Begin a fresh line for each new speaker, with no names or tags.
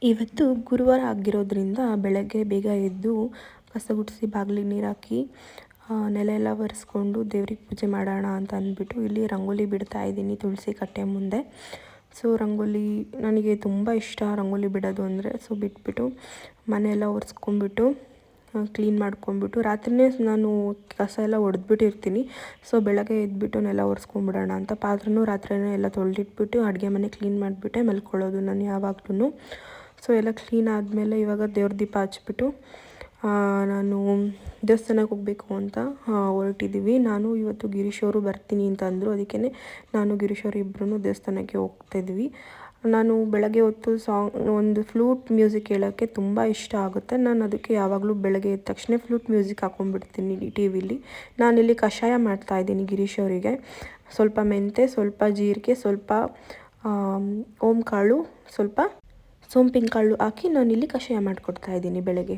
ಇವತ್ತು ಗುರುವಾರ ಆಗಿರೋದ್ರಿಂದ ಬೆಳಗ್ಗೆ ಬೇಗ ಎದ್ದು ಕಸ ಗುಡಿಸಿ ಬಾಗಿಲಿಗೆ ನೀರು ಹಾಕಿ ನೆಲ ಎಲ್ಲ ಒರೆಸ್ಕೊಂಡು ದೇವ್ರಿಗೆ ಪೂಜೆ ಮಾಡೋಣ ಅಂತ ಅಂದ್ಬಿಟ್ಟು ಇಲ್ಲಿ ರಂಗೋಲಿ ಬಿಡ್ತಾ ಇದ್ದೀನಿ ತುಳಸಿ ಕಟ್ಟೆ ಮುಂದೆ. ಸೊ ರಂಗೋಲಿ ನನಗೆ ತುಂಬ ಇಷ್ಟ ರಂಗೋಲಿ ಬಿಡೋದು ಅಂದರೆ. ಸೊ ಬಿಟ್ಬಿಟ್ಟು ಮನೆಯೆಲ್ಲ ಒರೆಸ್ಕೊಂಡ್ಬಿಟ್ಟು ಕ್ಲೀನ್ ಮಾಡ್ಕೊಂಡ್ಬಿಟ್ಟು ರಾತ್ರಿಯೇ ನಾನು ಕಸ ಎಲ್ಲ ಹೊಡೆದ್ಬಿಟ್ಟಿರ್ತೀನಿ. ಸೊ ಬೆಳಗ್ಗೆ ಎದ್ಬಿಟ್ಟು ನೆಲ ಒರೆಸ್ಕೊಂಡ್ಬಿಡೋಣ ಅಂತ ಪಾತ್ರೆನೂ ರಾತ್ರಿಯೇ ಎಲ್ಲ ತೊಳೆದಿಟ್ಬಿಟ್ಟು ಅಡುಗೆ ಮನೆ ಕ್ಲೀನ್ ಮಾಡಿಬಿಟ್ಟೆ ಮಲ್ಕೊಳ್ಳೋದು ನಾನು ಯಾವಾಗ್ಲೂ. ಸೊ ಎಲ್ಲ ಕ್ಲೀನ್ ಆದಮೇಲೆ ಇವಾಗ ದೇವ್ರ ದೀಪ ಹಚ್ಬಿಟ್ಟು ನಾನು ದೇವಸ್ಥಾನಕ್ಕೆ ಹೋಗಬೇಕು ಅಂತ ಹೊರಟಿದ್ದೀವಿ. ನಾನು ಇವತ್ತು ಗಿರೀಶ್ ಅವರು ಬರ್ತೀನಿ ಅಂತ ಅಂದರು. ಅದಕ್ಕೇ ನಾನು ಗಿರೀಶ್ ಅವರು ಇಬ್ಬರೂ ದೇವಸ್ಥಾನಕ್ಕೆ ಹೋಗ್ತಾಯಿದ್ವಿ. ನಾನು ಬೆಳಗ್ಗೆ ಹೊತ್ತು ಒಂದು ಫ್ಲೂಟ್ ಮ್ಯೂಸಿಕ್ ಕೇಳೋಕ್ಕೆ ತುಂಬ ಇಷ್ಟ ಆಗುತ್ತೆ. ನಾನು ಅದಕ್ಕೆ ಯಾವಾಗಲೂ ಬೆಳಗ್ಗೆ ಎದ್ದ ತಕ್ಷಣ ಫ್ಲೂಟ್ ಮ್ಯೂಸಿಕ್ ಹಾಕ್ಕೊಂಡ್ಬಿಡ್ತೀನಿ ಟಿ ವಿಲಿ. ನಾನಿಲ್ಲಿ ಕಷಾಯ ಮಾಡ್ತಾಯಿದ್ದೀನಿ ಗಿರೀಶ್ ಅವರಿಗೆ. ಸ್ವಲ್ಪ ಮೆಂತೆ, ಸ್ವಲ್ಪ ಜೀರಿಗೆ, ಸ್ವಲ್ಪ ಓಂ ಕಾಳು, ಸ್ವಲ್ಪ ಸೋಂಪಿನ ಕಾಳು ಹಾಕಿ ನಾನಿಲ್ಲಿ ಕಷಾಯ ಮಾಡಿಕೊಡ್ತಾಯಿದ್ದೀನಿ ಬೆಳಗ್ಗೆ.